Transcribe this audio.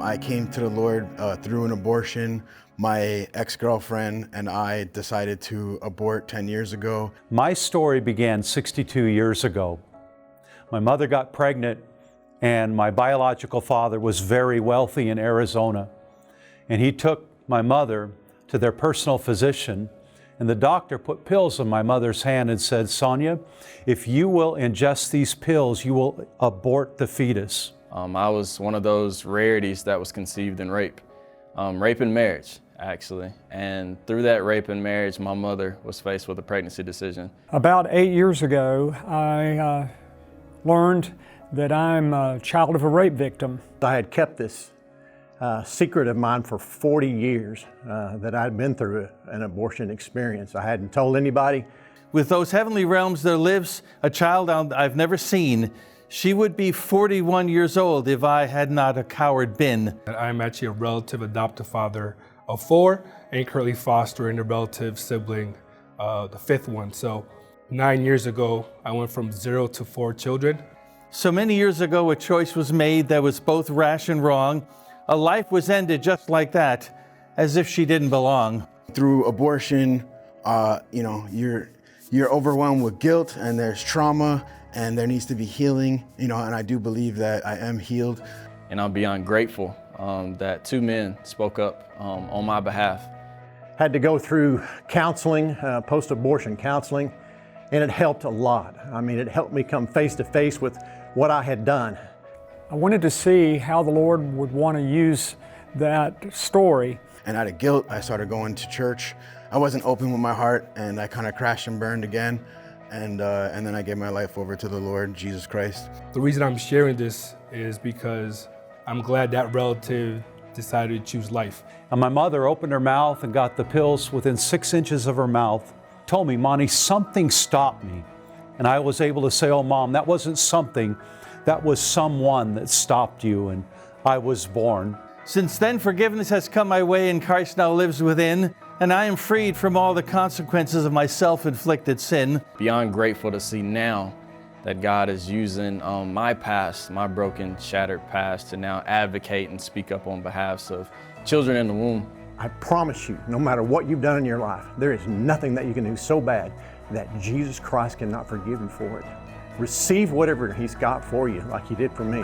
I came to the Lord through an abortion. My ex-girlfriend and I decided to abort 10 years ago. My story began 62 years ago. My mother got pregnant, and my biological father was very wealthy in Arizona. And he took my mother to their personal physician, and the doctor put pills in my mother's hand and said, "Sonia, if you will ingest these pills, you will abort the fetus." I was one of those rarities that was conceived in rape and marriage, actually. And through that rape and marriage, my mother was faced with a pregnancy decision. About 8 years ago, I learned that I'm a child of a rape victim. I had kept this secret of mine for 40 years, that I'd been through an abortion experience. I hadn't told anybody. With those heavenly realms there lives a child I've never seen. She would be 41 years old if I had not a coward been. I'm actually a relative adoptive father of 4 and currently fostering a relative sibling, the 5th one. So 9 years ago, I went from 0 to 4 children. So many years ago, a choice was made that was both rash and wrong. A life was ended just like that, as if she didn't belong. Through abortion, you're overwhelmed with guilt, and there's trauma, and there needs to be healing, and I do believe that I am healed. And I'm beyond grateful that 2 men spoke up on my behalf. Had to go through counseling, post-abortion counseling, and it helped a lot. I mean, it helped me come face to face with what I had done. I wanted to see how the Lord would want to use that story. And out of guilt, I started going to church. I wasn't open with my heart, and I kind of crashed and burned again. And then I gave my life over to the Lord Jesus Christ. The reason I'm sharing this is because I'm glad that relative decided to choose life. And my mother opened her mouth and got the pills within 6 inches of her mouth. Told me, "Monty, something stopped me." And I was able to say, "Oh, Mom, that wasn't something, that was someone that stopped you," and I was born. Since then, forgiveness has come my way, and Christ now lives within, and I am freed from all the consequences of my self-inflicted sin. Beyond grateful to see now that God is using my past, my broken, shattered past, to now advocate and speak up on behalf of children in the womb. I promise you, no matter what you've done in your life, there is nothing that you can do so bad that Jesus Christ cannot forgive you for it. Receive whatever He's got for you, like He did for me.